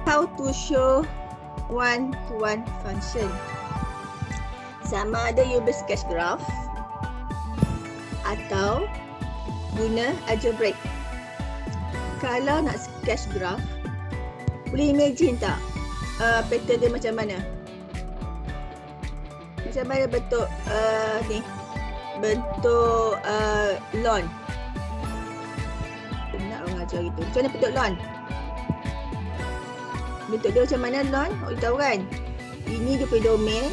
how to show one-to-one function. Sama ada you ber-sketch graph atau guna algebraic. Kalau nak sketch graph, boleh imagine tak pattern dia macam mana? Macam mana bentuk ni? Bentuk lawn. Nak orang ajar gitu. Macam mana bentuk lawn? Bentuk dia macam mana lawn? Awak tahu kan? Ini dia punya domain.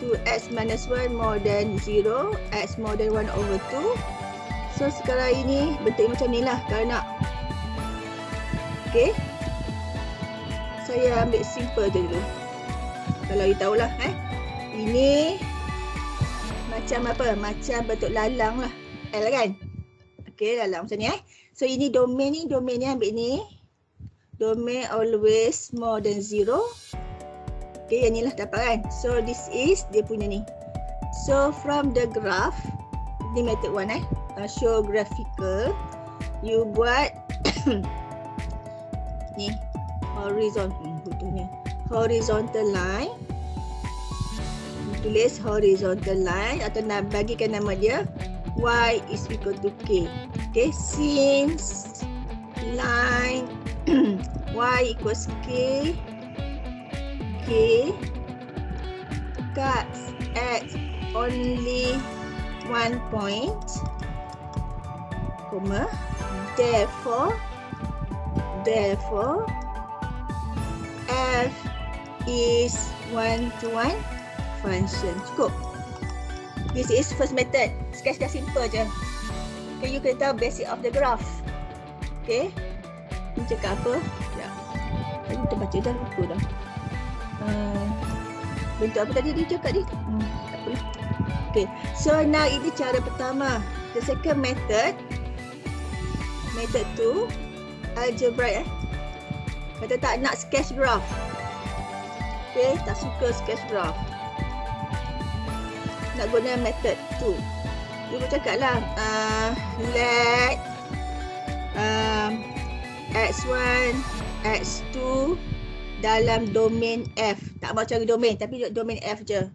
2x minus 1 more than 0. X more than 1 over 2. So sekarang ini bentuk macam ni lah kalau nak. Okay. Saya ambil simple je dulu. Kalau you tahulah ini macam apa? Macam bentuk lalang lah. L kan? Okay, lalang macam ni So ini domain ni ambil ni. Domain always more than 0. Okay, yang ni lah dapat kan? So this is dia punya ni. So from the graph, ni method 1 show graphical. You buat ni horizontal line. Tulis horizontal line atau nak bagikan nama dia y is equal to k. Okay, since line y equals k cuts at only 1 point, comma, therefore f is one-to-one function. Cukup. This is first method. Sketch dah simple je. Okay, you kena tahu basic of the graph. Okay. Ni cakap apa? Ya. Tadi kita baca dah, lupa dah. Bentuk apa tadi dia cakap ni? Tak apa. Okay. So now ini cara pertama. The second method. Method 2. Algebraic Kata tak nak sketch graph. Okay. Tak suka sketch graph. Nak guna method 2. Dia pun cakap lah let x1, x2 dalam domain F. Tak mau cari domain tapi domain F je.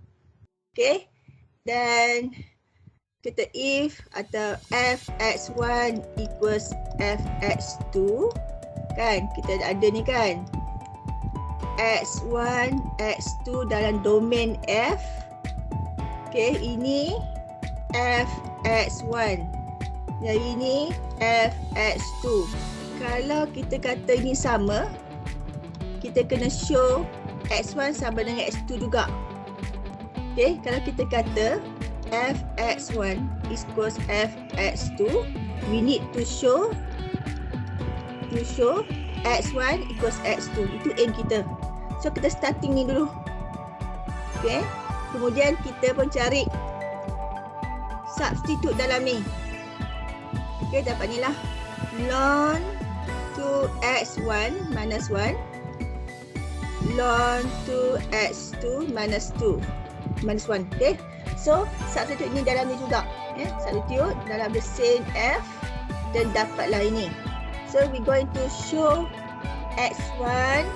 Okay. Dan kita if atau fx1 equals fx2. Kan kita ada ni kan. x1, x2 dalam domain F. Okay, ini fx1. Yang ini fx2. Kalau kita kata ini sama, kita kena show x1 sama dengan x2 juga. Okay, kalau kita kata fx1 equals fx2, we need to show x1 equals x2. Itu aim kita. So kita starting ni dulu. Okay. Kemudian kita pun cari substitute dalam ni. Okay, dapat ni lah. Ln 2x1 minus 1 ln 2x2 minus 2 minus 1. Okay. So substitute ni dalam ni juga. Substitute dalam the same f dan dapatlah ini. So we going to show x1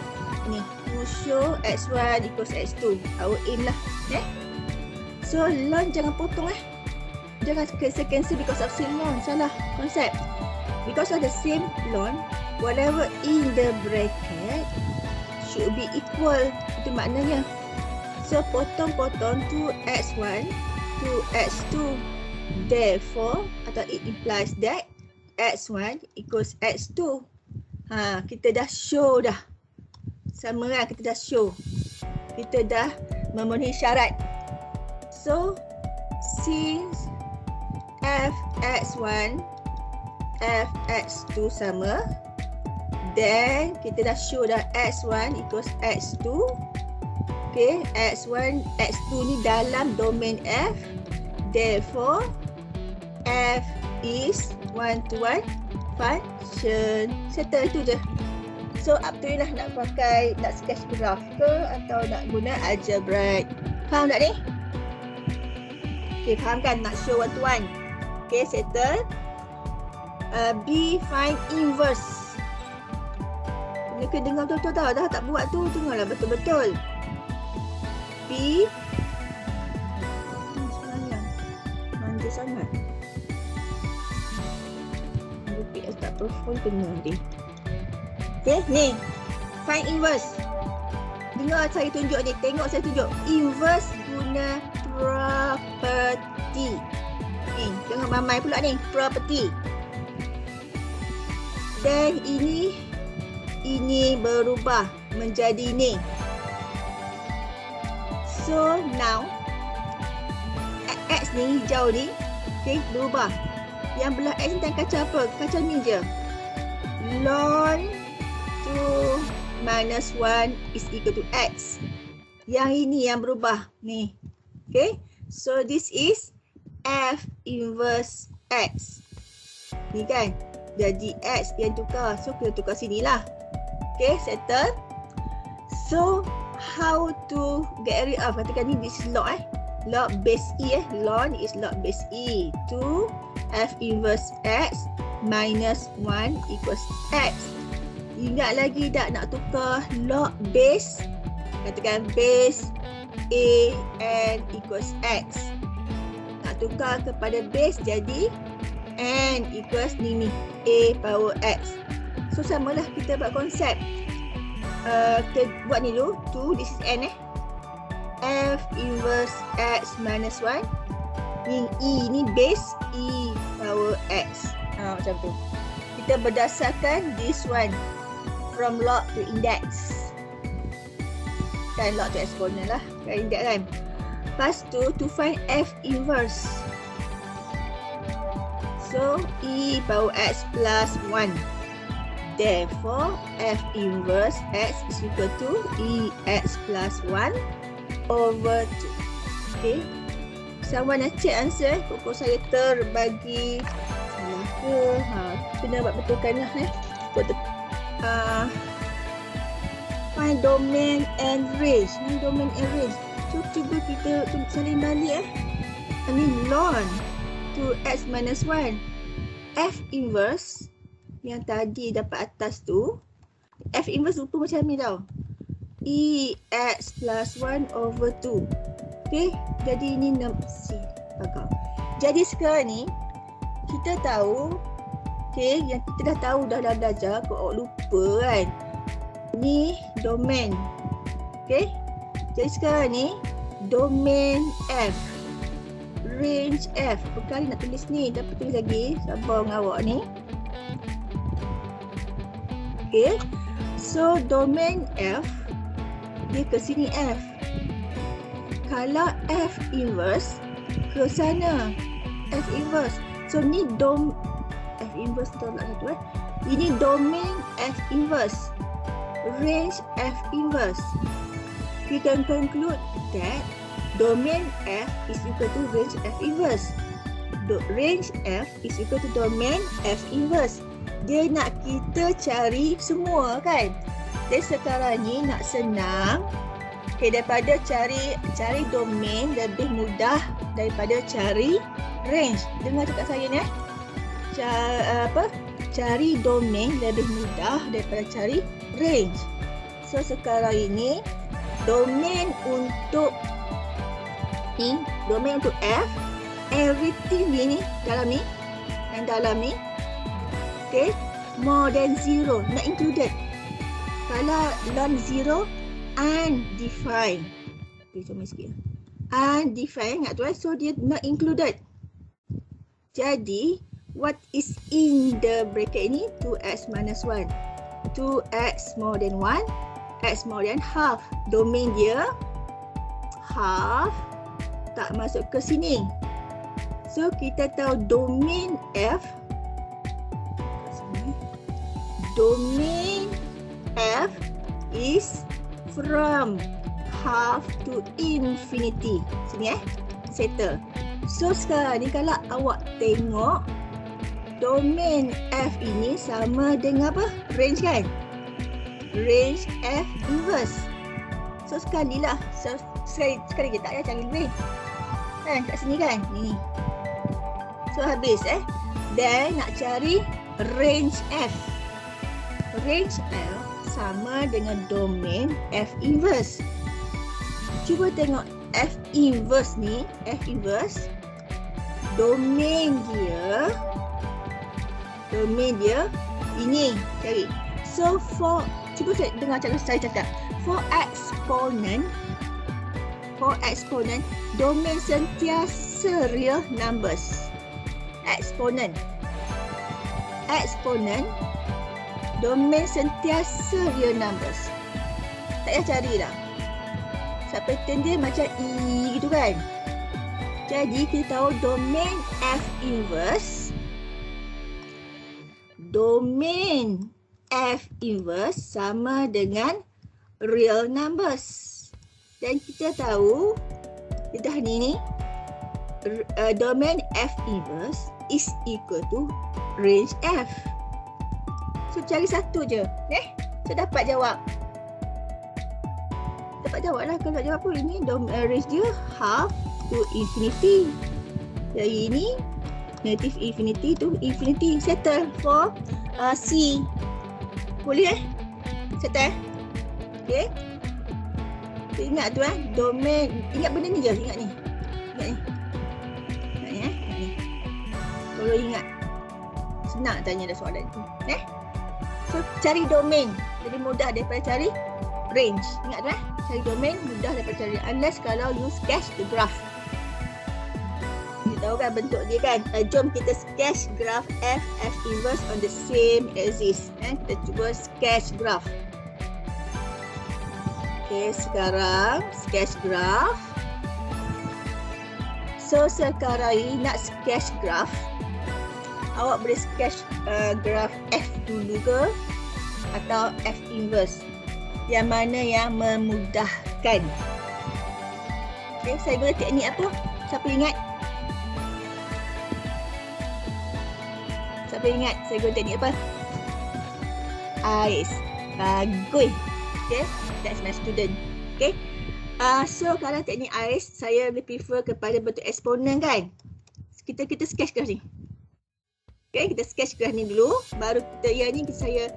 ni. To show x1 equals x2. Our aim lah. So ln jangan potong Jangan cancel because of same ln. Salah konsep. Because of the same ln, whatever in the bracket should be equal. Itu maknanya. So potong-potong 2x1 to x2. Therefore, atau it implies that x1 equals x2. Kita dah show dah. Sama lah, kita dah show. Kita dah memenuhi syarat. So, since fx1, fx2 sama, then kita dah show dah x1 equals x2. Okay, x1, x2 ni dalam domain F. Therefore, f is one-to-one function. Settle tu je. So up to you lah nak pakai, nak sketch graph ke atau nak guna algebraic. Faham tak ni? Okay, faham kan nak show one-to-one? Okay, settle. B, find inverse. Mereka dengar betul-betul tau. Dah tak buat tu, dengarlah betul-betul. P. Sebenarnya manja sangat. PS tak perform kena dia. Okay, ni. Find inverse. Dengar saya tunjuk ni. Tengok saya tunjuk. Inverse guna property. Ni, jangan mamai pula ni. Property. Dan ini berubah menjadi ni. So now X ni hijau ni, okay, berubah. Yang belah X ni dan kaca apa? Kaca ni je. Ln 2 minus 1 is equal to X. Yang ini yang berubah ni. Okay, so this is F inverse X. Ni kan, jadi X yang tukar. So kita tukar sini lah. Okay, settle. So how to get rid of? Katakan ni this is log log base E ln is log base E. 2 F inverse X minus 1 equals X. Ingat lagi tak nak tukar log base? Katakan base A n equals X. Nak tukar kepada base jadi n equals ni A power X. So samalah kita buat konsep. Kita buat ni dulu. 2, this is n F inverse X minus 1. Ni E ni base E power X. Macam tu. Kita berdasarkan this one from log to index. Kan log to exponent lah. Kan index kan. Lepas tu to find F inverse. So E power X plus 1. Therefore F inverse X is equal to EX plus 1 over 2. Okay. Someone nak check answer. Pokok saya terbagi salah ke? Kena buat betulkan lah find domain and range. Ni domain and range. So cuba kita salin balik Ni ln 2x minus 1. F inverse yang tadi dapat atas tu, F inverse rupa macam ni tau. EX plus 1 over 2. Okay, jadi ini C. Jadi sekarang ni kita tahu, okay, yang kita dah tahu dah belajar, kok lupa kan. Ni domain. Okay, jadi sekarang ni domain F, range F. Berkali nak tulis ni, tapi tulis lagi. Sabar dengan awak ni. Okay, so domain F dia ke sini F. Kalau F inverse ke sana F inverse. So ni F inverse tolak satu Ini domain F inverse, range F inverse. We can conclude that domain F is equal to range F inverse. Range F is equal to domain F inverse. Dia nak kita cari semua kan. Dan sekarang ni nak senang. Okay, daripada cari domain lebih mudah daripada cari range. Dengar cakap saya ni cari domain lebih mudah daripada cari range. So sekarang ini domain untuk F, everything ni dalam ni, yang dalam ni, okay, more than 0, not included. Kalau non 0, undefined. Okay, comel sikit. Undefined, ingat tu so dia not included. Jadi what is in the bracket ni? 2x minus 1. 2x more than 1, x more than half. Domain dia half, tak masuk ke sini. So kita tahu domain F, domain F is from half to infinity. Sini settle. So sekarang ni kalau awak tengok domain F ini sama dengan apa? Range kan? Range F inverse. So sekali lah. Sekali je tak payah cari range. Kan kat sini kan? Ni. So habis Dan nak cari range F. Range F sama dengan domain F inverse. Cuba tengok F inverse ni, F inverse, domain dia ini, cari. So cuba dengar saya cakap. For exponent, domain sentiasa real numbers. Exponent, domain sentiasa real numbers. Tak payah carilah. Pattern dia macam E gitu kan. Jadi kita tahu domain F inverse sama dengan real numbers. Dan kita tahu dah ni domain F inverse is equal to range F. So cari satu je. So dapat jawab. Dapat jawab lah. Kalau jawab pun ini range dia half to infinity. Jadi ini negative infinity to infinity. Settle for C. Boleh Settle. Okay. Ingat tu domain. Ingat benda ni je. Ingat ni. Kalau ingat. Senang tanya dah soalan tu. So cari domain. Jadi mudah daripada cari range. Ingat tu cari domain mudah daripada cari. Unless kalau you sketch the graph. You tahu kan bentuk dia kan. Jom kita sketch graph F inverse on the same axis. Kita cuba sketch graph. Okay, sekarang sketch graph. So sekarang ini nak sketch graph. Awak boleh sketch graph F dulu ke atau F inverse. Yang mana yang memudahkan. Okay, saya guna teknik apa? Siapa ingat? Saya guna teknik apa? AIS. Bagus. Okay, that's my student. Okay. So kalau teknik AIS, saya lebih prefer kepada bentuk eksponen kan. Kita sketch graph ni. Okay, kita sketch graph ni dulu. Baru kita yang ni saya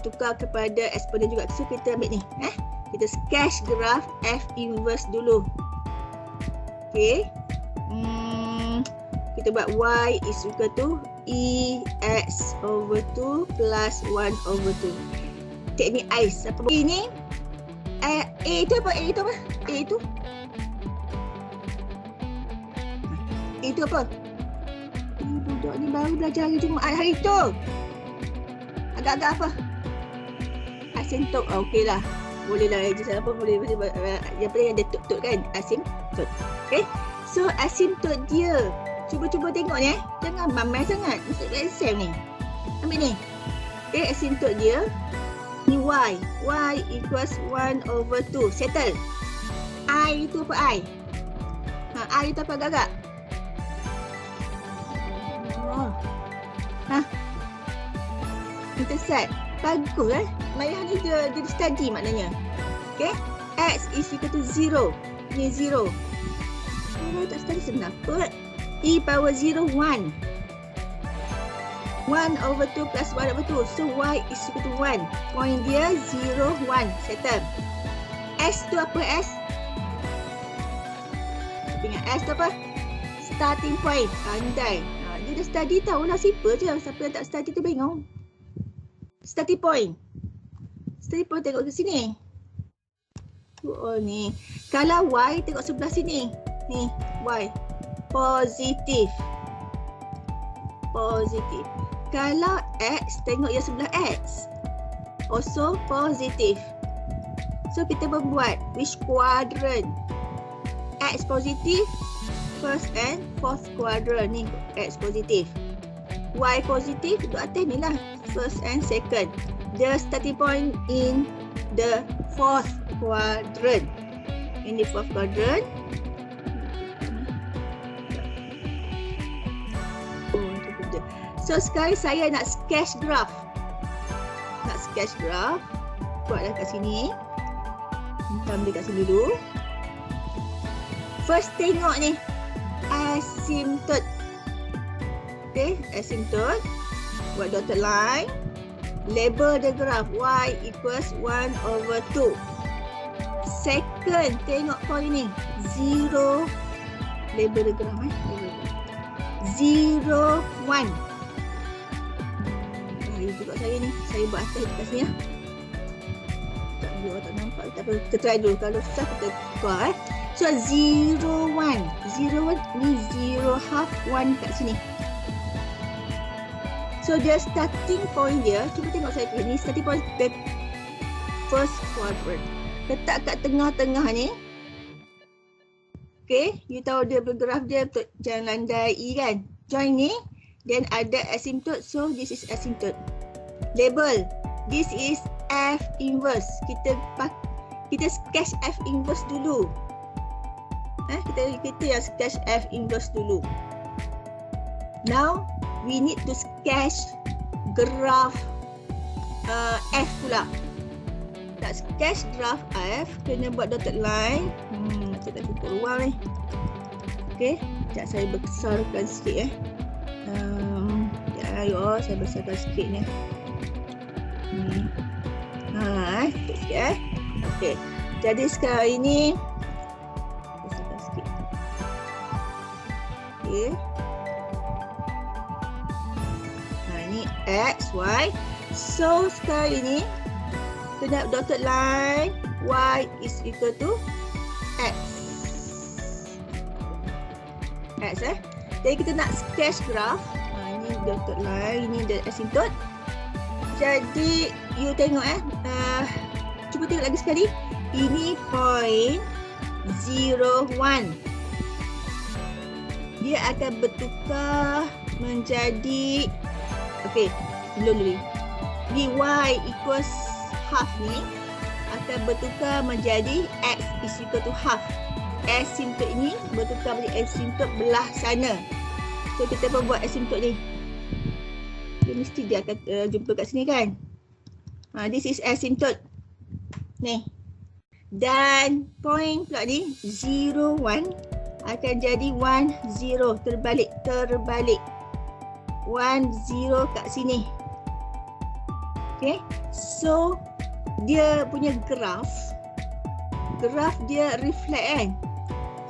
tukar kepada eksponen juga. So kita ambil ni. Kita sketch graph F inverse dulu. Okay. Kita buat Y is equal to EX over 2 plus 1 over 2. Teknik AIS. Apa ini? A itu apa? Itu apa? Budak ni baru belajar hari Jumaat hari tu. Agak-agak apa? Asymptot. Okey lah. Boleh lah. Apa boleh. Yang penting ada tuk-tuk kan? Asymptot. Okay. So asymptot dia. Cuba tengok ni. Jangan mamai sangat. Masuk ke exam ni. Ambil ni. Okay. Asymptot dia. Ni Y. Y equals 1 over 2. Settle. I itu apa I? I itu apa agak-agak? Intercept. Bagus Maya ni dia study maknanya. Okay. X is equal to 0. Ni 0. Kalau tak study senang kot. E power 0, 1. 1 over 2 plus 1 over 2. So Y is equal to 1. Point dia 0, 1. Settle. S tu apa S? Ingat S tu apa? Starting point. Pandai. Dia dah study tahulah. Simple je. Siapa yang tak study tu bingung. Starting point. Starting point tengok ke sini. Oh ni. Kalau Y tengok sebelah sini. Ni Y. Positif. Kalau X tengok yang sebelah X. Also positif. So kita membuat which quadrant? X positif. First and fourth quadrant ni X positif. Y positif duduk atas ni lah. First and second. The starting point in the fourth quadrant. In the fourth quadrant. So sekarang saya nak sketch graph. Buatlah kat sini. Hitam dia kat sini dulu. First tengok ni. Asymptot. Okay, asymptot. Buat dotted line. label the graph y equals 1/2. Second, tengok point ni. 0, label the graph 0, 1. Ini juga saya ni. Saya buat atas dekat sini ya. Tak nampak. Tak apa. Kita try dulu. Kalau susah kita tukar So 0, 1. 0, 1 ni 0, half, 1 kat sini. So dia starting point dia, cuba tengok saya ni starting point the first quadrant. Letak kat tengah-tengah ni. Okay, you tahu dia bergraf dia untuk jalan landai E kan? Join ni, then ada asymptote, so this is asymptote. Label, this is F inverse. Kita sketch F inverse dulu. Kita yang sketch F inverse dulu. Now, we need to sketch graph F pula. Nak sketch graph F, kena buat dotted line. Macam tak cukup ruang ni. Okay, sekejap saya besarkan sikit saya besarkan sikit ni. Sikit sikit Okay, jadi sekarang ini besarkan sikit. Okay. Ni X, Y. So sekarang ini kena dotted line Y is equal to X. Jadi kita nak sketch graph. Ini dotted line, ini the asymptote. Jadi you tengok cuba tengok lagi sekali. Ini point 0, 1. Dia akan bertukar menjadi dulu. Di Y equals half ni akan bertukar menjadi X is equal to half. Asymptote ini bertukar menjadi asymptote belah sana. So kita pun buat asymptote ni. Dia mesti dia akan jumpa kat sini kan. This is asymptote. Ni. Dan point pula ni 0, 1 akan jadi 1, 0. Terbalik. 1, 0 kat sini. Okay. So dia punya graph dia reflect kan.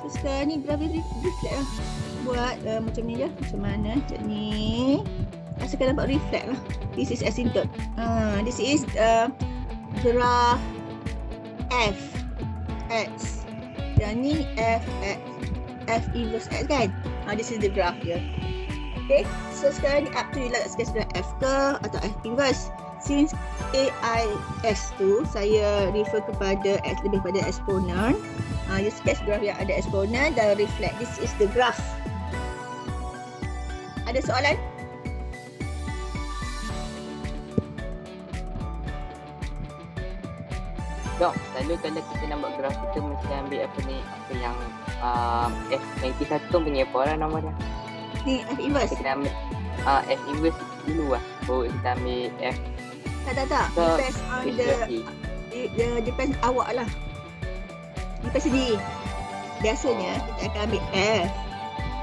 So sekarang ni graph dia reflect lah. Buat macam ni je. Macam mana macam ni. Asalkan nampak reflect lah. This is asymptote. This is graph F X. Dan ni F inverse X kan. This is the graph dia. Okay, so sekarang ni up to you lah nak sketch graph F ke atau F inverse. Since AIS tu saya refer kepada X lebih pada exponent. You sketch graph yang ada exponent dan reflect. This is the graph. Ada soalan? Dok, selalu kalau kita nak buat graph kita mesti ambil apa yang F91 punya apa orang nama dia? Ni F inverse. Kita ambil F inverse dulu lah. Baru kita ambil F. Tak. Depends on the depends awak lah. Depends sendiri. Biasanya kita akan ambil F.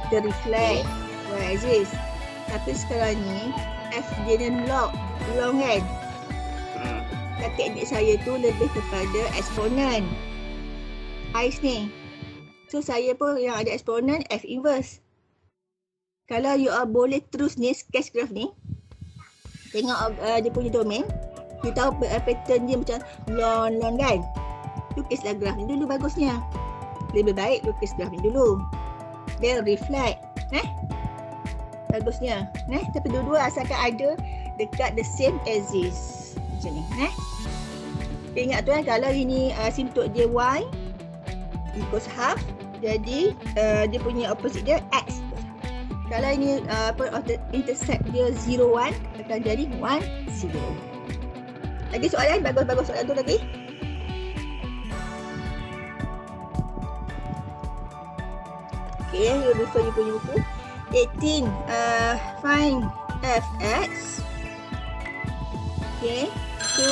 Kita reflect where exist. Tapi sekarang ni F dia ni long kan. Teknik saya tu lebih kepada eksponen. Ais ni. So saya pun yang ada eksponen F inverse. Kalau you boleh terus ni sketch graph ni. Tengok dia punya domain. You tahu pattern dia macam long kan. Lukislah graph ni dulu bagusnya. Lebih baik lukis graph ni dulu. Then reflect. Bagusnya. Tapi dua-dua asalkan ada dekat the same axis. Macam ni. Ingat tu kalau ini asymptote dia Y equals half. Jadi dia punya opposite dia X. Kalau ini point of the intersect dia 0, 1 akan jadi 1, 0. Lagi soalan? Bagus soalan tu lagi. Okay, you refer you punya buku. 18. Find Fx. Okay. To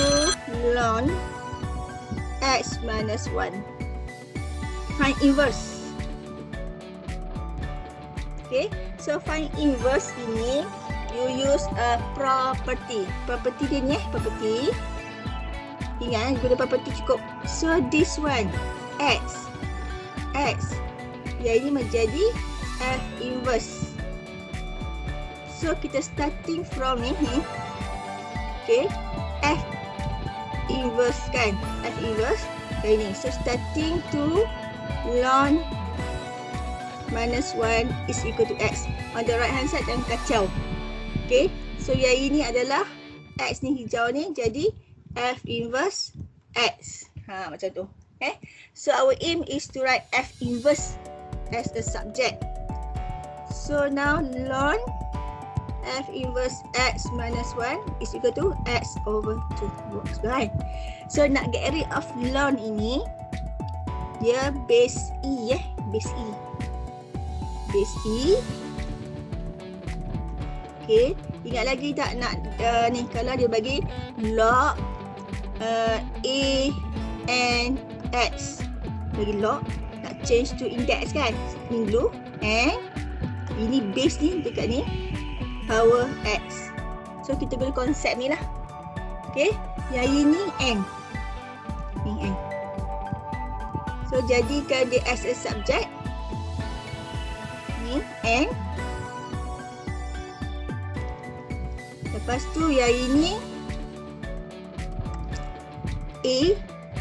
ln X minus 1. Find inverse. Okay. So find inverse ini you use a property. Property dia ni property. Ingat, guna property cukup. So this one, X. Yang ini menjadi F inverse. So kita starting from ni. Okay. F inverse kan. F inverse. Yang ini. So starting to ln minus 1 is equal to X. On the right hand side jangan kacau. Okay. So yang ini adalah X ni hijau ni jadi F inverse X. Macam tu. Okay. So our aim is to write F inverse as a subject. So now ln F inverse X minus 1 is equal to X over 2. Works, right? So nak get rid of ln ini, dia base E base E. Base E. Okay. Ingat lagi tak nak ni kalau dia bagi log A and X. Bagi log nak change to index kan. Ini dulu and ini base ni dekat ni power X. So kita guna konsep ni lah. Okay. Yang ini N. Ni N. So jadikan dia as a subject. Ni N. Lepas tu yang ini A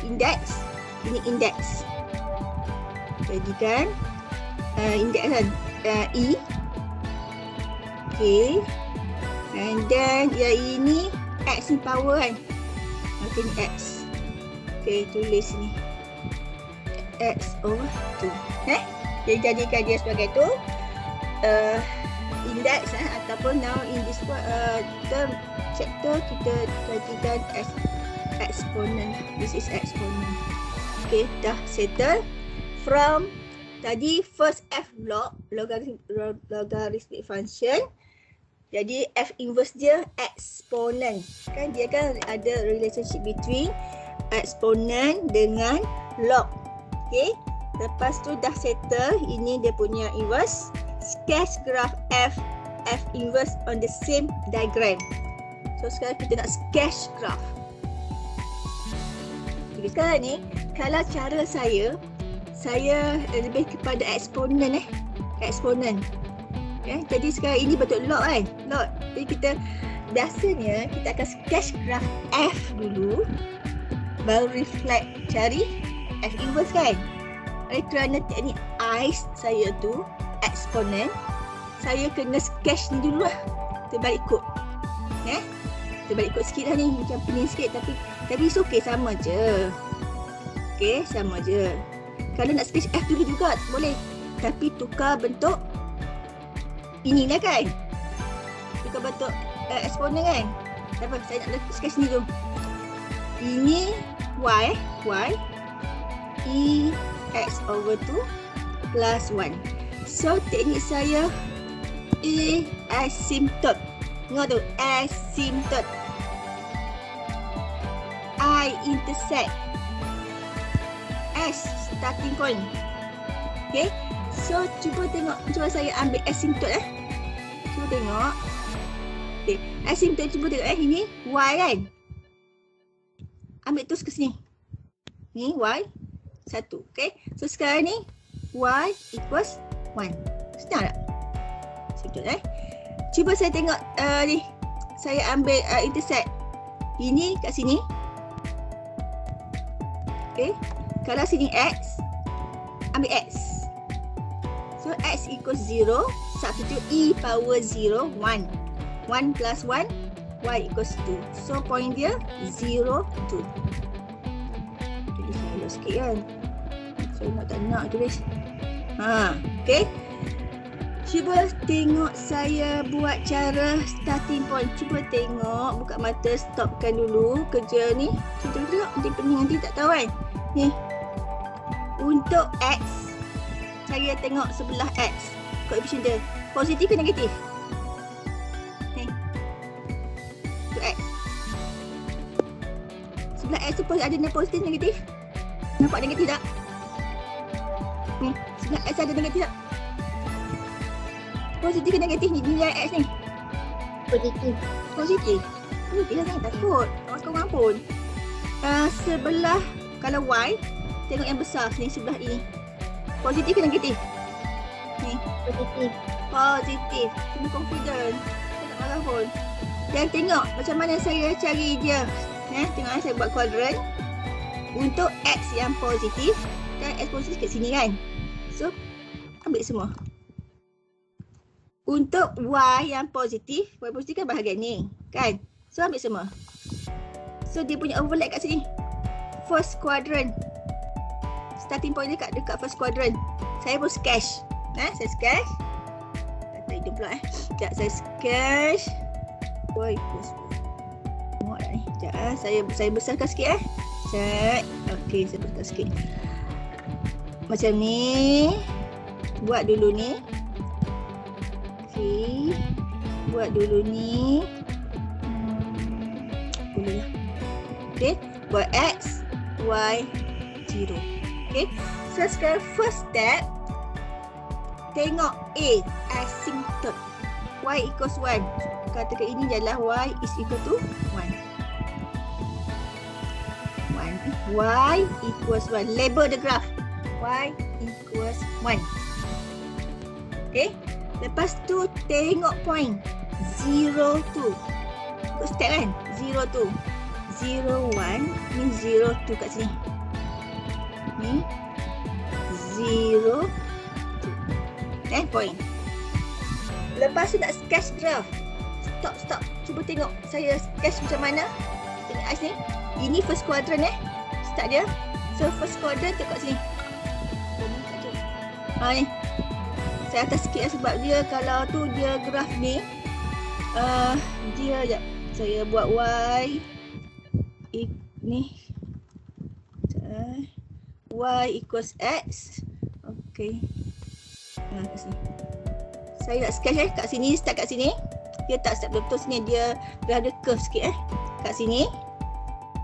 index. Ini index. Jadikan index kan E. Okay. And then yang ini X ni power kan. Maka ni X. Okay, tulis ni X over 2. Jadi jadikan dia sebagai tu index ataupun now in this term chapter kita jadikan as exponent. This is exponent. Okay, dah settle. From tadi first F log logarithmic function. Jadi F inverse dia exponent. Kan dia kan ada relationship between exponent dengan log. Okay. Lepas tu dah settle. Ini dia punya inverse. Sketch graph F inverse on the same diagram. So sekarang kita nak sketch graph. Jadi sekarang ni kalau cara saya lebih kepada eksponen eksponen. Okay. Jadi sekarang ini bentuk log kan. Log. Jadi kita biasanya kita akan sketch graph F dulu. Baru reflect cari F inverse kan. Oleh kerana teknik ICE saya tu eksponen, saya kena sketch ni dulu lah. Terbalik kod. Terbalik kod sikit lah ni. Macam pening sikit tapi it's okay, sama je. Okay, sama je. Kalau nak sketch F dulu juga boleh. Tapi tukar bentuk inilah kan. Tukar bentuk eksponen kan. Tak apa, saya nak sketch ni dulu. Ini Y E X over 2 plus 1. So teknik saya A asymptote. Tengok tu, asymptote. I intersect. S starting point. Okay. So cuba tengok. Cuba saya ambil asymptote Cuba tengok. Okay. Asymptote cuba tengok ini Y kan. Ambil terus ke sini. Ni Y 1. Okay. So sekarang ni Y equals 1. Senang tak? Asymptote Cuba saya tengok ni. Saya ambil intersect. Ini kat sini. Okay. Kalau sini X, ambil X. So X equals 0. Substitute E power 0, 1. 1 plus 1, Y equals 2. So point dia 0, 2. Jadi saya elok sikit kan. Saya nak tulis. Okay. Cuba tengok saya buat cara starting point. Cuba tengok, buka mata, stopkan dulu kerja ni. Cuba tengok, nanti pening, nanti tak tahu kan. Ni. Untuk X, saya tengok sebelah X. Koefisien dia positif ke negatif? Ni. Untuk X. Sebelah X tu ada positif negatif? Nampak negatif tak? Ni. Sebelah X ada negatif tak? Positif ke negatif ni nilai X ni? Positif. Positif. Positif jangan takut. Tak makan orang pun. Sebelah, kalau Y, tengok yang besar sini, sebelah E. Positif ke negatif? Ni. Positif. Positif. Kena confident. Tak marah pun. Dan tengok macam mana saya cari dia. Tengok saya buat kuadran. Untuk X yang positif. Dan X positif kat sini kan. So, ambil semua. Untuk Y yang positif. Y positif kan bahagian ni. Kan? So, ambil semua. So, dia punya overlap kat sini. First quadrant. Starting point dia dekat first quadrant. Saya pun sketch. Saya sketch. Tak hidup pula Sekejap, saya sketch. Y equals muat dah ni. Sekejap saya besarkan sikit Cek. Okey, saya besarkan sikit. Macam ni. Buat dulu ni. Okey. Buat dulu ni. Boleh lah. Okey. Buat X, Y, 0. Okey. So sekarang first step. Tengok A, asymptote. Y equals 1. Katakan ini adalah Y is equal to 1. Y equals 1. Label the graph. Y equals 1. Okay. Lepas tu tengok point. 0, 2. Ikut step kan? 0, 2. 0, 1 ni 0, 2 kat sini. Ni 0, 2. Point. Lepas tu nak sketch graph. Stop. Cuba tengok saya sketch macam mana. Tengok Ais ni. Ini first quadrant Start dia. So first quadrant tu kat sini. Ni. Saya atas sikit sebab dia kalau tu dia graf ni. Dia sekejap. Saya buat Y. Ni. Y equals X. Okay. Kat sini. Saya nak sketch kat sini, start kat sini. Dia tak start betul sini, dia ada curve sikit kat sini.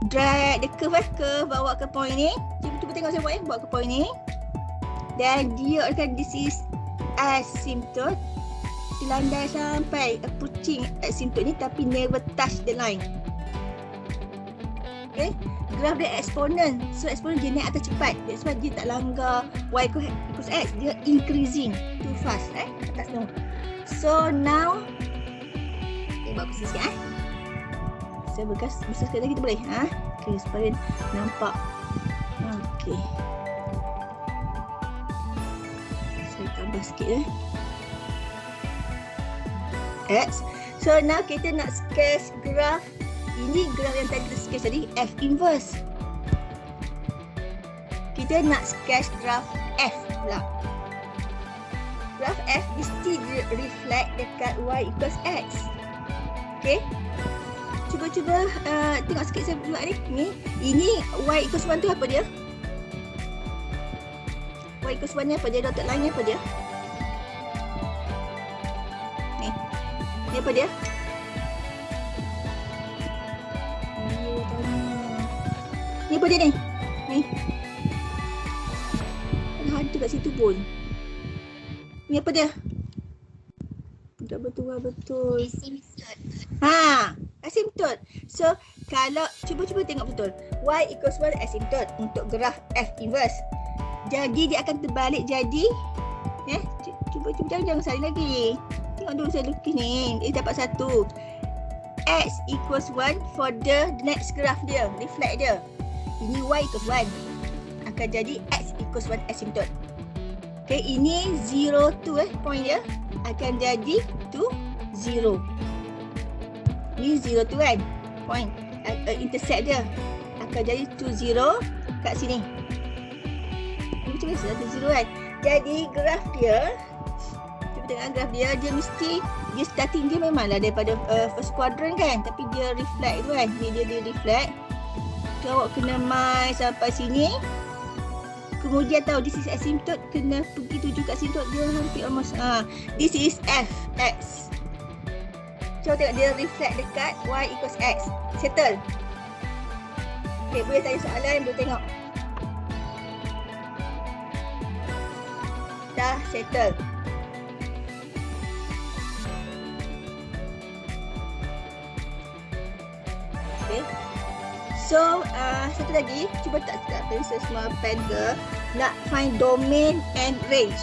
Drag the curve bawa ke point ni. Cuba tengok saya buat bawa ke point ni. Dan dia akan this is asymptote. Landai sampai approaching asymptote ni tapi never touch the line. Okay. Graf dia exponent. So exponent dia naik atas cepat. That's why dia tak langgar Y equals X. Dia increasing too fast. Atas no. So now buat kursi sikit Saya besar sikit lagi kita boleh Okay, supaya nampak. Okay, saya tambah sikit X. So now kita nak sketch graph. Ini graph yang tadi kita sketch tadi, F inverse. Kita nak sketch graph F pula. Graph F mesti reflect dekat Y equals X. Okay. Cuba tengok sikit saya buat ni. Ini Y equals 1 tu apa dia? Y equals 1 ni apa dia? Dotted line ni apa dia? Ni apa dia? Ni apa dia ni? Ni. Ada kat situ pun. Ni apa dia? Betul. Asymptote. So, kalau cuba tengok betul. Y equals 1 asymptote untuk graf F inverse. Jadi dia akan terbalik jadi cuba jangan saling lagi. Tengok dulu saya lukis ni. Dia dapat 1. X equals 1 for the next graph dia, reflect dia. Ini Y equals 1. Akan jadi X equals 1 asymptote. Okay, ini 0, 2 point dia. Akan jadi to 0. Ni 0 tu kan. Point. Intersect dia. Akan jadi to 0 kat sini. Ini macam mana to 0 kan. Jadi graf dia. Cuba tengok graf dia. Dia mesti. Dia starting dia memanglah daripada first quadrant kan. Tapi dia reflect tu kan. Dia reflect. So awak kena mai sampai sini. Kemudian tahu this is asymptote. Kena pergi tuju kat asymptote. Dia hampir almost. This is F. X. Cuba tengok dia reflect dekat Y equals X. Settle. Okay, boleh tanya soalan, boleh tengok. Dah settle. So, satu lagi, cuba tak pensel semua pen ke, nak find domain and range.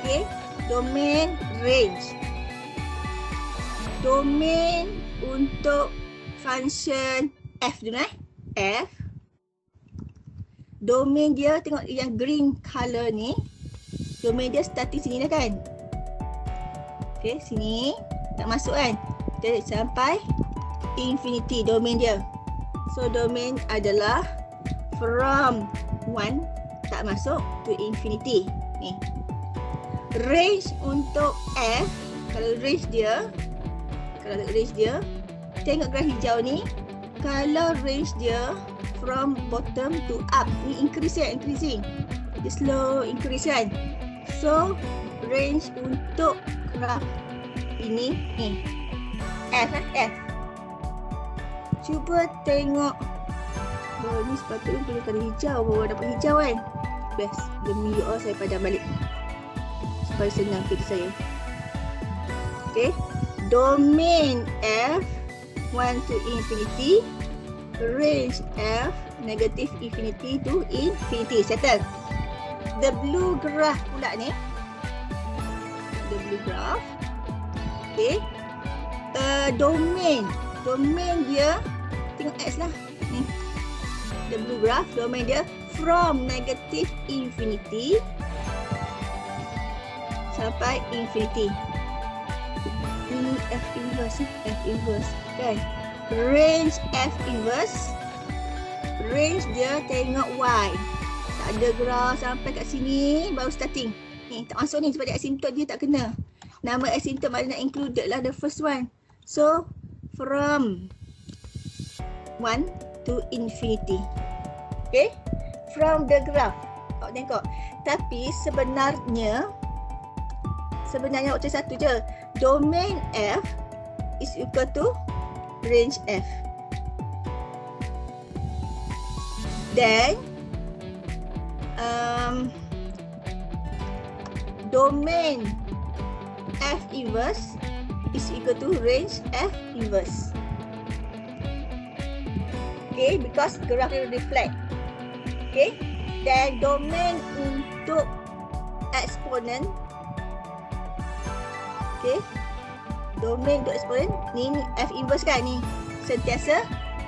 Okay, domain, range. Domain untuk function f dulu f. Domain dia, tengok yang green color ni, domain dia starting sini dah kan. Okay, sini tak masuk kan, kita sampai infinity domain dia. So domain adalah from 1 tak masuk to infinity ni. Range untuk f, kalau range dia tengok graf hijau ni, kalau range dia from bottom to up, ni increasing, dia slow increase kan. So range untuk graf ini ni f. Cuba tengok, ni sepatutnya gunakan hijau, baru dapat hijau kan. Best, demi you all saya padam balik supaya senang kerja saya. Okay, domain f 1 to infinity, range f negative infinity to infinity. Settle. The blue graph pula ni, the blue graph. Okay, domain dia, tengok x lah ni, the blue graph, domain dia from negative infinity sampai infinity. Ini f inverse kan. Range f inverse, range dia tengok y, tak ada graph sampai kat sini baru starting ni, tak masuk ni sebab dia asymptote, dia tak kena. Nama asymptote maknanya included lah the first one. So from 1 to infinity. Okay, from the graph. Awak tengok. Tapi sebenarnya waktu satu je. Domain f is equal to range f. Then domain f inverse is equal to range f inverse. Okay, because graph will reflect. Okay, then domain untuk exponent. Okay, domain untuk exponent ni f inverse kan, ni sentiasa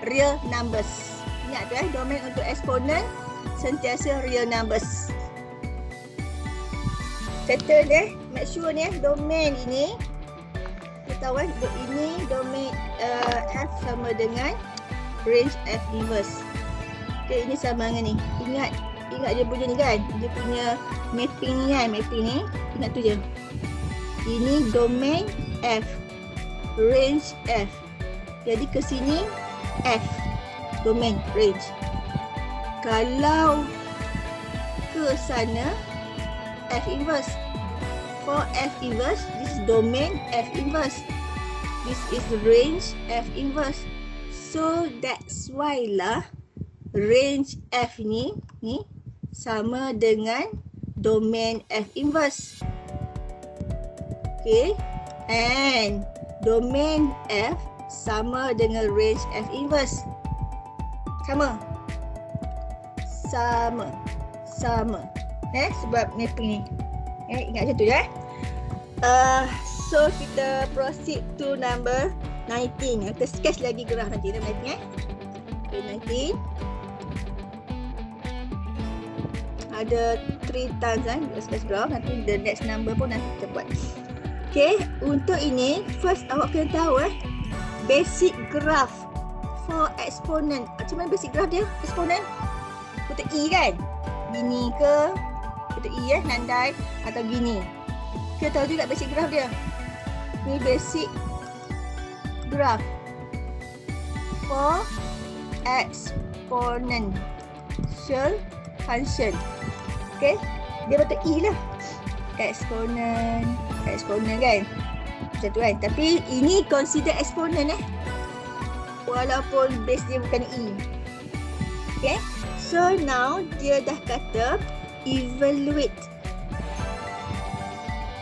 real numbers. Ingat tu domain untuk exponent sentiasa real numbers. Settle deh, make sure ni domain ini kita tahu ini domain f sama dengan range f inverse. Okay, ini sama dengan ni. Ingat dia punya ni kan, dia punya mapping ni kan, mapping ni ingat tu je. Ini domain f, range f. Jadi ke sini f, domain, range. Kalau ke sana f inverse. For f inverse, this is domain f inverse. This is range f inverse. So that's why lah range f ni sama dengan domain f inverse. Okay, and domain f sama dengan range f inverse. Sama. Sebab mapping ni. Ingat macam tu je. So kita proceed to number 19. Kita sketch lagi graf nanti number 19 Okay, 19. Ada 3 times kan, sketch graph. Nanti the next number pun nanti kita buat. Okay, untuk ini first awak kena tahu basic graph for exponent. Macam mana basic graph dia? Exponent kota E kan? Gini ke? Kota E nandai atau gini. Kita tahu juga basic graph dia. Ni basic graph for exponential function. Okay, dia kota E lah. Exponent kan, macam tu kan. Tapi ini consider exponent walaupun base dia bukan E. Okay, so now dia dah kata evaluate,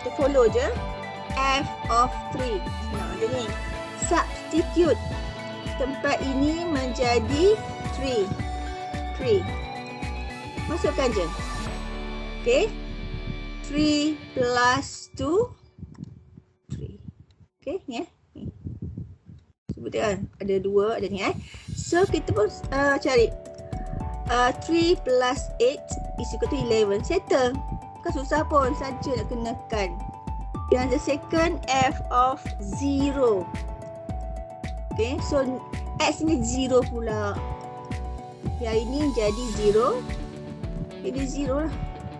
kita follow je f of 3. Nah, dia ni substitute tempat ini menjadi 3. Masukkan je. Okay. 3 plus 2. 3. Okay, ni ni. Sebut kan? Ada 2, ada ni So, kita pun cari. 3 plus 8 is equal to 11. Settle. Bukan susah pun. Saja nak kenakan. Yang the second f of 0. Okay, so x ni 0 pula. Yang ini jadi 0. Jadi 0 lah.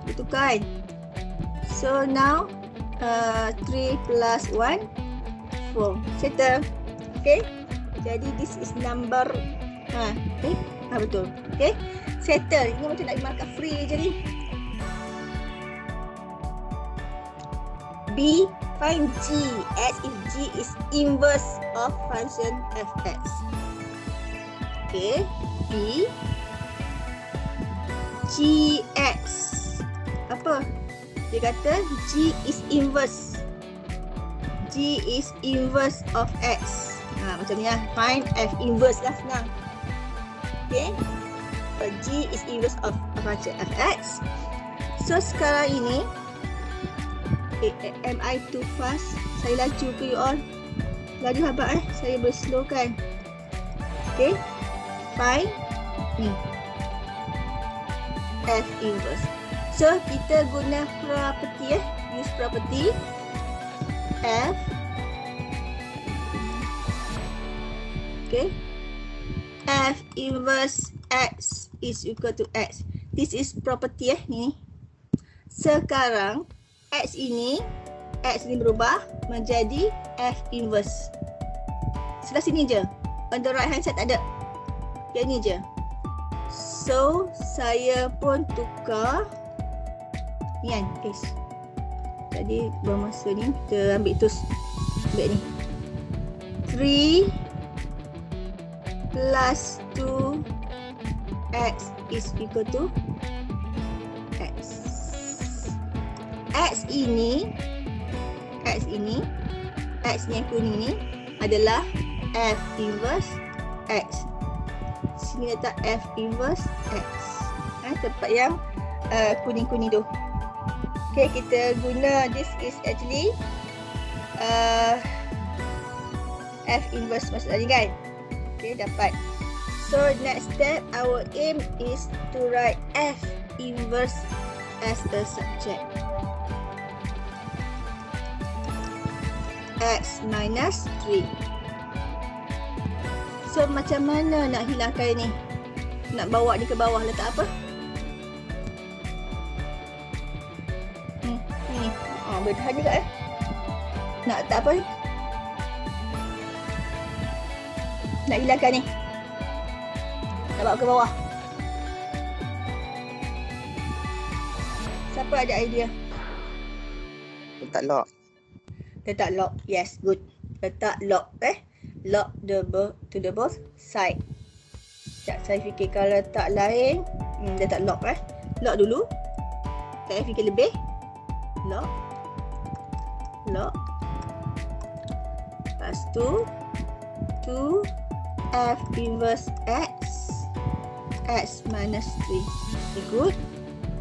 Betul kan? So now 3 plus 1 4. Settle. Okay. Jadi this is number betul. Okay. Settle. Ini macam nak mark free je ni. B. Find G as if G is inverse of function fx. Okay. B. Gx. Apa? Dia kata G is inverse. G is inverse of x. Macam ni lah. Find f inverse lah, senang. Okay. G is inverse of function fx. So sekarang ini am I too fast? Saya laju ke you all? Laju habaq saya berslowkan. Okay. Find ni f inverse. So kita guna property use property f. Okay. F inverse x is equal to x. This is property ni. Sekarang x ini berubah menjadi f inverse. Sebelah sini je. On the right hand side tak ada. Yang ni je. So saya pun tukar ni kan, guys. Jadi bermasa ni kita ambil terus ambil ni. 3 plus 2 x is equal to x. X ini X ni yang kuning ni adalah F inverse X. Sini letak F inverse X. Tempat yang kuning-kuning tu. Okay, kita guna this is actually F inverse maksud tadi kan. Okay, dapat. So next step, our aim is to write F inverse as a subject. X minus 3. So macam mana nak hilangkan ni? Nak bawa ni ke bawah, letak apa? Ni. Bertahan juga Nak letak apa ni? Nak hilangkan ni. Nak bawa ke bawah. Siapa ada idea? Letak lock. Letak lock. Yes, good. Letak lock lock to the both side. Sekejap saya fikir kalau letak lain. Letak lock lock dulu. Saya fikir lebih. Lock. Lepas tu 2 F inverse X minus 3. Okay, good.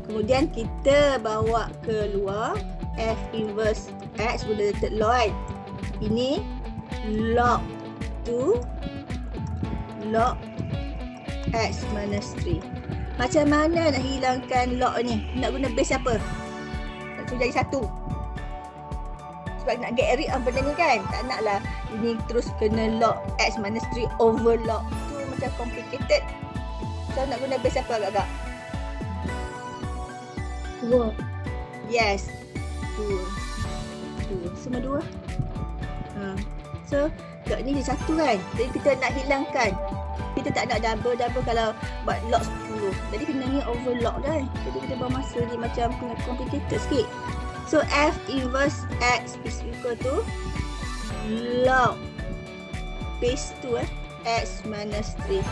Kemudian kita bawa keluar F inverse X boleh letak lock kan. Ini log 2 log X minus 3. Macam mana nak hilangkan log ni? Nak guna base apa? Nak suruh jadi satu. Sebab nak get rid of benda ni kan. Tak nak lah ini terus kena log X minus 3 over log. Tu macam complicated. So nak guna base apa agak-agak? 2. Yes. 2. Semua 2. So log ni dia satu kan. Jadi kita nak hilangkan. Kita tak nak double kalau buat log 10. Jadi kena ni overlog dah. Jadi kita buat masa ni macam complicated sikit. So F inverse X is equal to log base 2 X minus 3.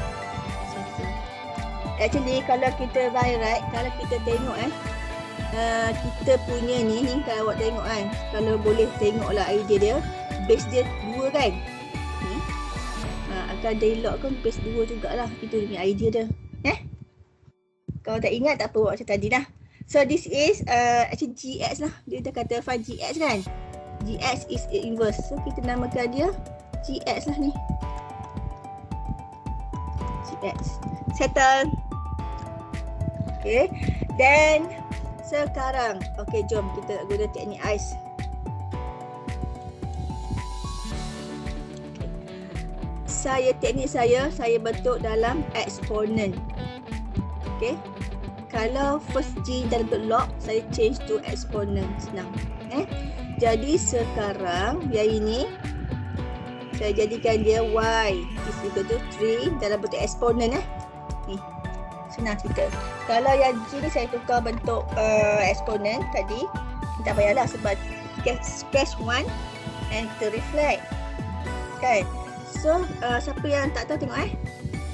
Actually kalau kita by right, kalau kita tengok kita punya ni kalau awak tengok kan, kalau boleh tengoklah idea dia, base dia 2 kan. kalau dia lock kan base 2 jugalah. Itu dia punya idea dia. Kalau tak ingat tak apa, buat macam tadi lah. So this is actually GX lah. Dia dah kata find GX kan. GX is inverse. So kita namakan dia GX lah ni. GX. Settle. Okay. Then sekarang, okay, jom kita guna teknik ICE. Teknik saya bentuk dalam exponent. Okay. Kalau first G dah bentuk log, saya change to exponent. Senang. Jadi sekarang yang ini saya jadikan dia Y is equal to 3 dalam bentuk exponent. Ni. Senang cerita. Kalau yang G ni saya tukar bentuk exponent tadi, tak payahlah sebab sketch 1 and kita reflect. Kan? So, siapa yang tak tahu tengok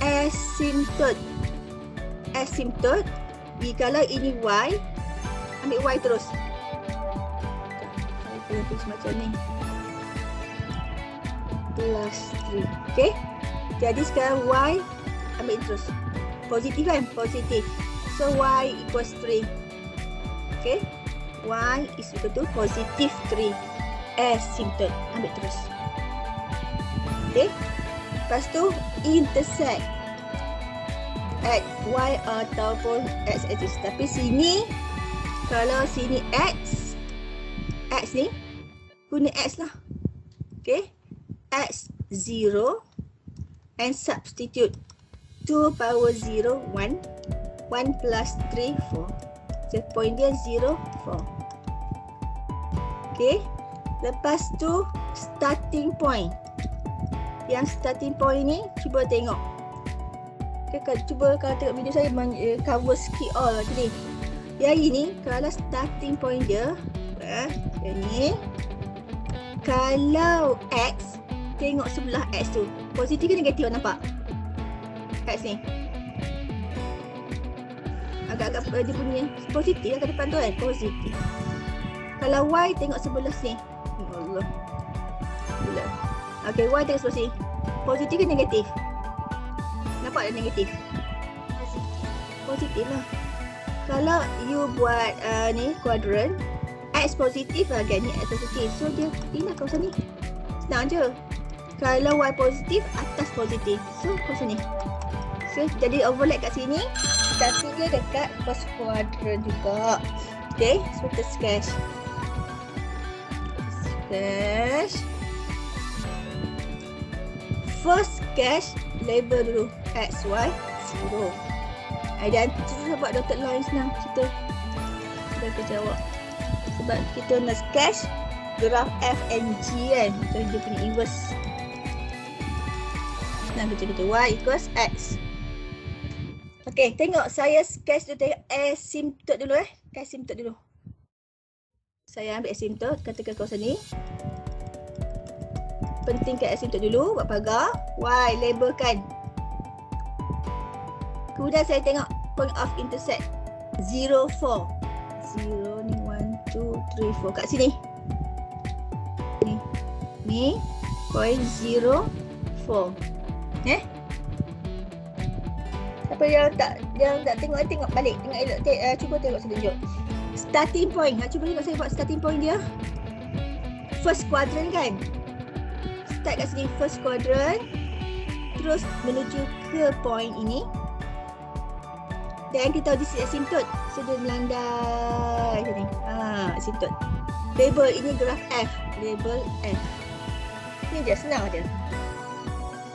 asymptote. Asymptote, kalau ini Y, ambil Y terus. Saya boleh tulis macam ni. Plus 3. Okay. Jadi sekarang Y, ambil terus. Positif kan? Positif. So, Y equals 3. Okay. Y is equal to positive 3. Asymptote. Ambil terus. Okay. Lepas tu intersect at Y ataupun X axis. Tapi sini, kalau sini X ni guna X lah. Okay. X 0 and substitute 2 power 0 1 1 plus 3 4. So point dia 0 4. Okay. Lepas tu starting point. Yang starting point ni cuba tengok. Okay, cuba kalau tengok video saya cover skip all tadi. Yang ini kalau starting point dia yang ni, kalau X tengok sebelah X tu positif ke negatif, nampak? X ni agak-agak dia punya positif kat depan tu kan, positif. Kalau Y tengok sebelah sini, Allah. Bila okay, Y tengok sebelah sini, positif ke negatif? Nampak tak negatif? Positif lah. Kalau you buat ni kuadran, X positif lah kan, ni X positif. So dia pindah kawasan ni. Senang je. Kalau Y positif, atas positif. So kawasan ni. So jadi overlap kat sini, tapi dia dekat first quadrant juga. Okay, so kita sketch. First sketch label dulu X, Y, 0. Dan kita buat dotted line senang cerita. Sudah kita jawab. Sebab kita nak sketch graf F and G kan. So dia punya inverse. Senang kita Y equals X. Okay, tengok saya sketch dulu, tengok asymptote dulu asymptote dulu. Saya ambil asymptote, katakan kawasan ni. Pentingkan asymptote dulu, buat pagar. Y, labelkan. Kemudian saya tengok point of intersect 0, 4. 0 ni 1, 2, 3, 4. Kat sini. Ni point 0, 4. Siapa yang tak tengok balik. Tengok elok. Cuba tengok saya tunjuk. Starting point. Cuba tengok saya buat starting point dia. First quadrant kan. Start kat sini first quadrant. Terus menuju ke point ini. Dan kita tahu this is asymptote. So dia melandai macam ni. Asymptote. Label ini graf F. Label F. Ini je, senang je.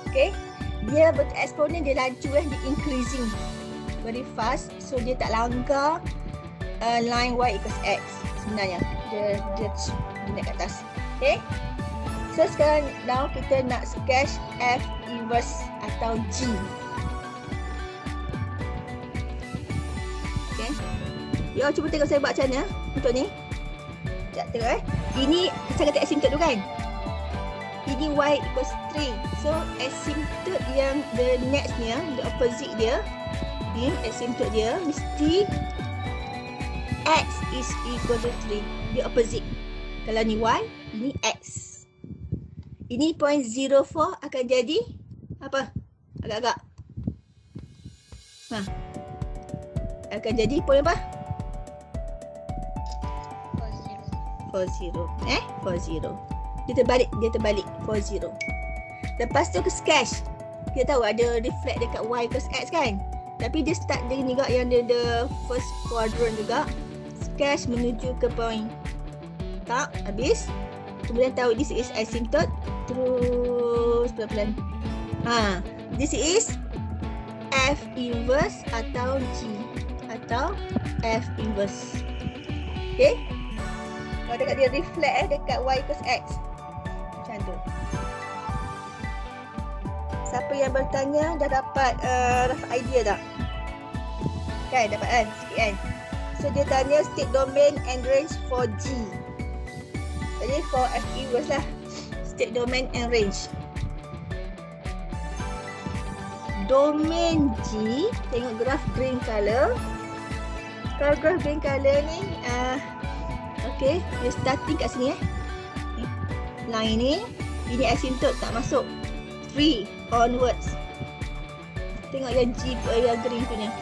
Okay. Dia eksponen dia laju dia increasing very fast. So dia tak langgar line Y equals X sebenarnya. Dia naik ke atas. Okay. So sekarang now kita nak sketch F inverse atau G. Okay. Ya, cuba tengok saya buat macam mana untuk ni. Sekejap tengok Ini saya kata asymptote tu kan. Ini Y equals 3. So asymptote yang the next nya, the opposite dia, ni asymptote dia mesti X is equal to 3. Dia opposite. Kalau ni Y, ini X. Ini point 0,4 akan jadi Apa? Agak-agak. Akan jadi point apa? 40. 40. Dia terbalik 40. Lepas tu ke sketch. Kita tahu ada reflect dekat Y plus X kan? Tapi dia start dengan juga yang dia the first quadrant juga. Sketch menuju ke point. Tak? Habis. Kemudian tahu this is asymptote. Terus pelan-pelan. This is F inverse atau G. Atau F inverse. Okay? Kalau dekat dia reflect dekat Y plus X. Macam tu. Siapa yang bertanya dah dapat rough idea tak? Kan dapat kan? Sikit kan? So dia tanya state domain and range for G. Jadi for F inverse lah. State domain and range. Domain G, tengok graf green color. Kalau graf green color ni okay, dia starting kat sini line ni, ini asymptote tak masuk 3 onwards. Tengok yang G yang green punya.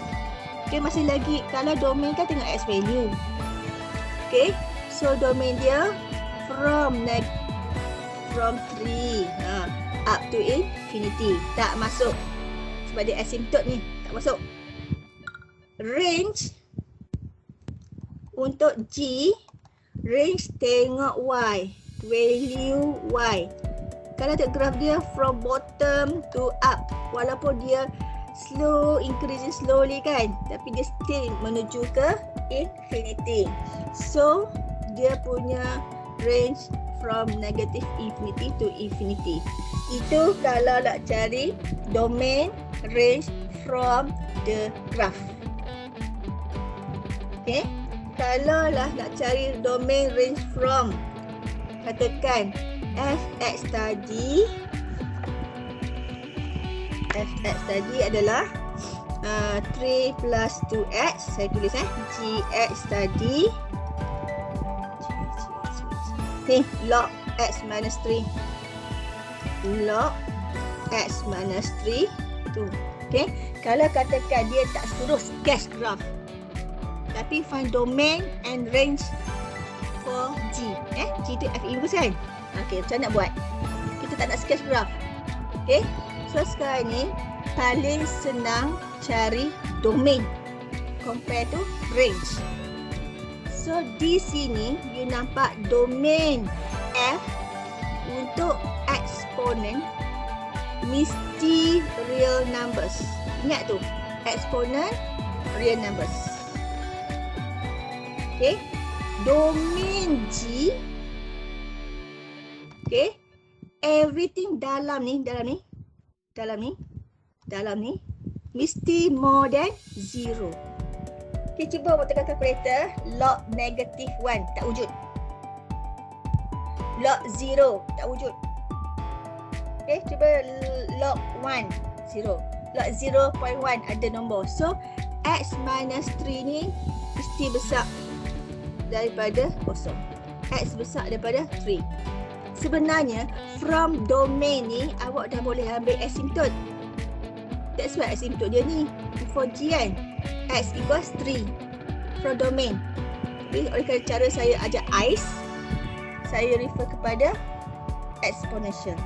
Okay, masih lagi kalau domain kan tengok X value. Okay, so domain dia from 3 up to infinity. Tak masuk sebab dia asymptote ni, tak masuk. Range untuk G, range tengok Y, value Y. Kalau tengok graf dia from bottom to up, walaupun dia slow, increasing slowly kan, tapi dia still menuju ke infinity. So dia punya range from negative infinity to infinity. Itu kalau nak cari domain range from the graph. Okay, kalau lah nak cari domain range from, katakan fx tadi adalah 3 plus 2x, saya tulis gx tadi ni log x minus 3, log x minus 3 tu. Okay, kalau katakan dia tak suruh sketch graph tapi find domain and range for G. G tu F inverse kan? Okay, macam nak buat? Kita tak nak sketch graph. Okay, so sekarang ni paling senang cari domain compare to range. So di sini you nampak domain F untuk eksponen mesti real numbers. Ingat tu, eksponen real numbers. Okay, domain G, okay, everything dalam ni mesti more than 0. Okay, cuba buat tekan calculator. Log negative 1 tak wujud. Log 0 tak wujud. Okay, cuba log 1 0. Log 0.1 ada nombor. So x minus 3 ni mesti besar daripada 0. X besar daripada 3. Sebenarnya from domain ni awak dah boleh ambil asymptote. That's why asymptote dia ni for G kan, x equals 3 from domain. Jadi oleh kerana cara saya ajar ICE, saya refer kepada exponential.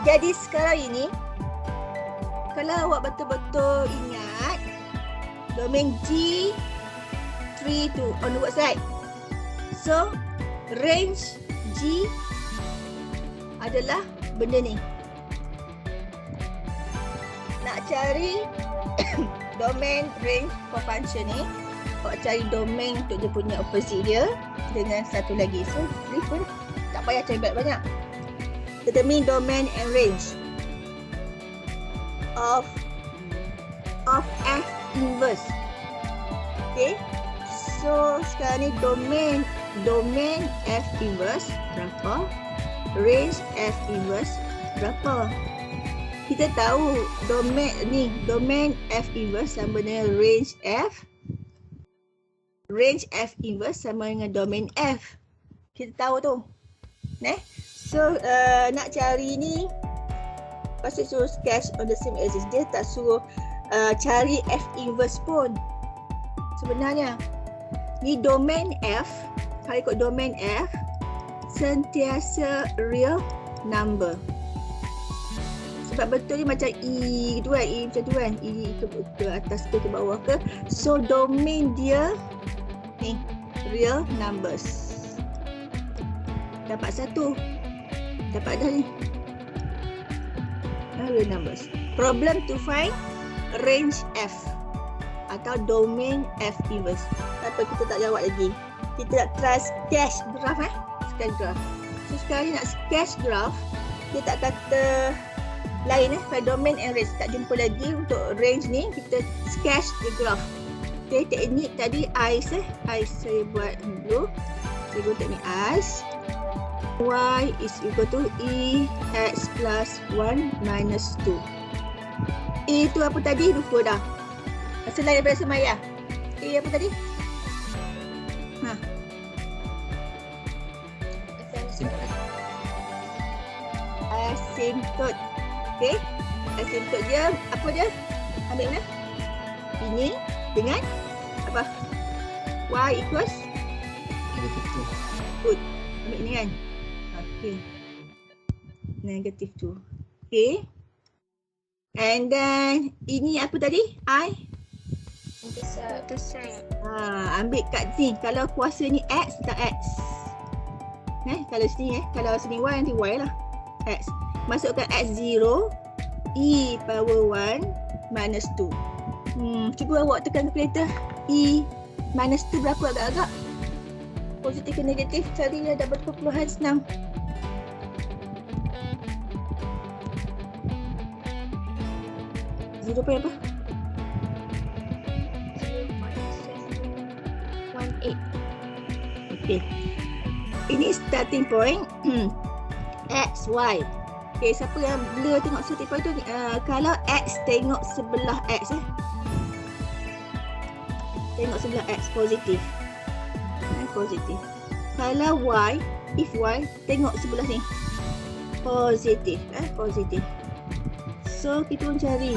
Jadi sekarang ini kalau awak betul-betul ingat domain G 3 to onwards right. So range G adalah benda ni. Nak cari domain range for function ni, awak cari domain untuk dia punya opposite dia dengan satu lagi. So refer, tak payah cari banyak-banyak. Determine domain and range of F inverse. Okay, so sekarang ni domain F inverse berapa, range F inverse berapa. Kita tahu domain F inverse sama dengan range F inverse sama dengan domain F. Kita tahu tu. So nak cari ni Pasal suruh sketch on the same axis. Dia tak suruh cari F inverse pun. Sebenarnya ni domain F, kalau ikut domain F sentiasa real number. Sebab betul ni macam E gitu kan, E macam tu kan, E ke atas ke bawah ke. So domain dia ni real numbers. Dapat satu, dapat dah ni real numbers. Problem to find range F atau domain F inverse. Tapi kita tak jawab lagi. Kita nak try sketch graph sketch graph. So sekarang ni nak sketch graph, dia tak kata lain pada domain and range, tak jumpa lagi untuk range ni. Kita sketch the graph. Okay, teknik tadi ice saya buat dulu. Saya guna teknik ice. Y is equal to E X plus 1 minus 2. E tu apa tadi? Lupa dah. Selain daripada semaya. E apa tadi? Asymptote. Okay. Asymptote dia, apa dia? Ambil mana? Ini dengan apa? Y equals? Good. Ambil ni kan? Okay. Negative 2. Okay. And then, ini apa tadi? I? Intercept. Ambil kat sini. Kalau kuasa ni X, tak X. Kalau sini kalau sini Y, nanti Y lah. X. Masukkan X0, E power 1 minus 2. Cuba awak tekan kalkulator. E minus 2 berapa agak-agak? Positif ke negatif? Cari dia dapat perpuluhan senang. Zero point apa? 0.18. Okay. Ini starting point. X, Y. Okay, siapa yang blur tengok starting point tu? Kalau X tengok sebelah X tengok sebelah X, positif. Positif. Kalau Y, if Y tengok sebelah ni, positif. Positif. So kita pun cari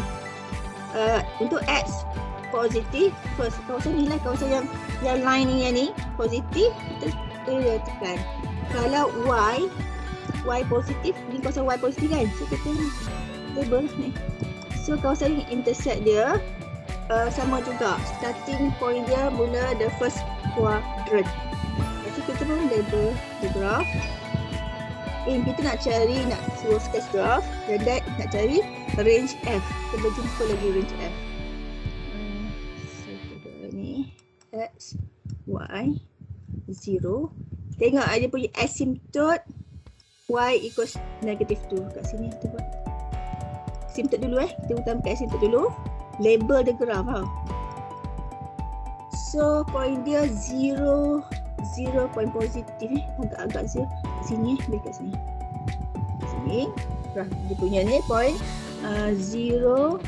untuk X positif, first kawasan ni lah, kawasan yang line ni positif, kita tekan. Kalau Y positif, ni kawasan Y positif kan, so kita label ni. So kawasan ni intercept dia sama juga, starting point dia mula the first quadrant. Lepas tu kita pun label the graph. Kita nak cari, nak suruh sketch graph, dan that nak cari range F. Kita berjumpa lagi range F. So kita ni X, Y, 0. Tengok ada punya asymptote Y equals negative 2. Kat sini kita buat asymptote dulu kita utamakan asymptote dulu. Label the graph So point dia 0 point positif agak-agak 0 kat sini dekat sini. Sini graph dia punya ni point 0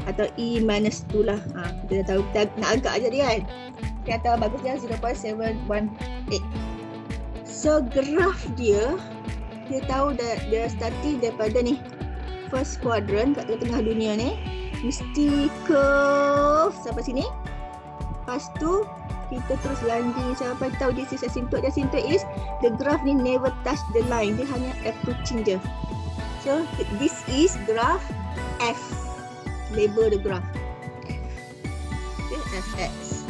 atau E minus 2 lah. Kita dah tahu, kita nak agak aja dia kan. Kita tahu bagusnya 0.718. So graph dia tahu dia starting daripada ni first quadrant kat tengah-tengah dunia ni, mesti curve sampai sini. Lepas tu kita terus landing sampai tahu this is asymptote. The asymptote is the graph ni never touch the line, dia hanya approaching je. So this is graph F. Label the graph F. Okay, Fx.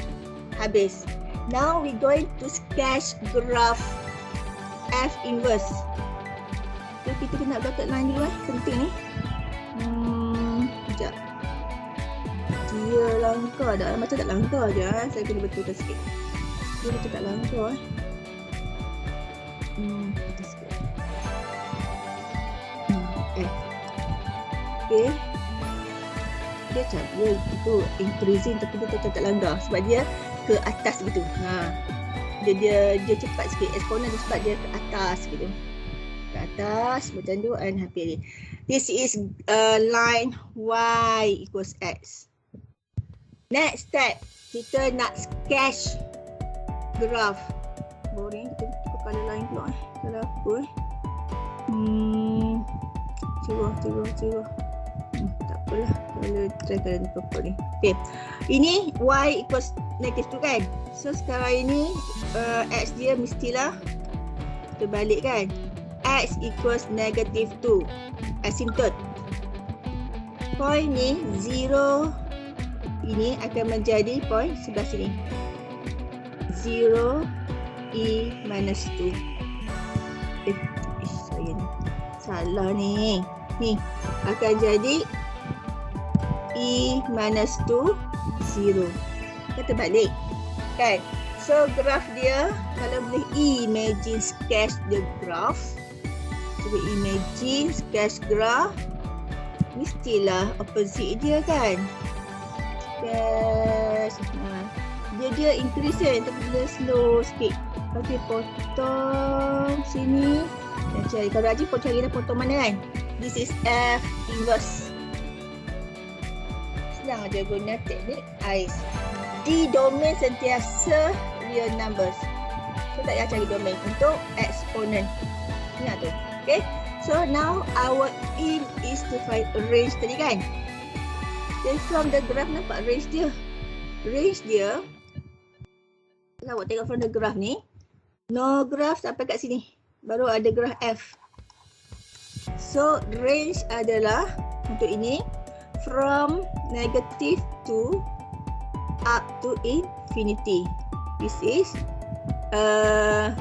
Habis. Now we going to sketch graph F inverse. So kita kena dotted line dulu penting ni. Sekejap. Dia langkah dah, macam tak langkah je. Saya kena betulkan sikit. Dia betul tak langkah betul sikit. Okay. Dia macam dia itu increasing tapi dia tetap tak langkah sebab dia ke atas gitu. Dia cepat sikit. Eksponen dia cepat, dia ke atas gitu. Ke atas macam tu and happy. This is line Y equals X. Next step, kita nak sketch graph. Boring, kita color line pula. Kalau apa Curah. Tak apalah kalau try kalau ni purple ni. Okay. Ini y equals negative 2 kan. So sekarang ini x dia mestilah terbalik kan. X equals negative 2. Asymptote. Point ni 0 ini akan menjadi point sebelah sini. 0 e minus 2. Saya ni salah ni. Ni akan jadi e minus 2 0. Kita balik kan. So graf dia kalau boleh imagine sketch the graph. Cuba imagine sketch graph. Mestilah opposite dia kan. Sketch. Dia increase kan, tapi dia slow sikit. Okey, potong sini dan cari. Kalau Raji kau cari dah potong mana kan. This is F inverse. Senang aja guna teknik AIS. Di domain sentiasa real numbers. So tak payah cari domain untuk exponent. Ingat tu. Okay. So now our aim is to find a range tadi kan. Then from the graph nampak range dia. Range dia. Kalau awak tengok from the graph ni. No graph sampai kat sini. Baru ada graph F. So range adalah untuk ini from negative 2 up to infinity. This is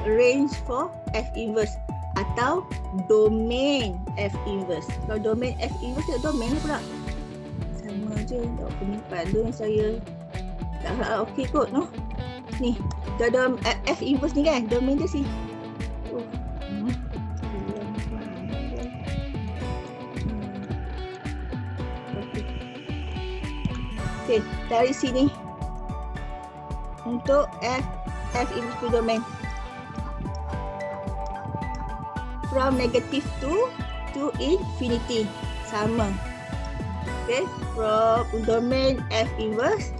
range for F inverse atau domain F inverse. Kalau domain F inverse tak domain pula. Sama je tak penyimpan tu yang saya tak harap okey kot no. Ni dalam F inverse ni kan domain dia sini. Okay, dari sini untuk F inverse domain from negative 2 to infinity sama. Okay, from domain F inverse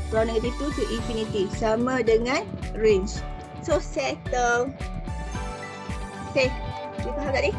from negative 2 to infinity sama dengan range. So settle. Okay, you faham tak ni?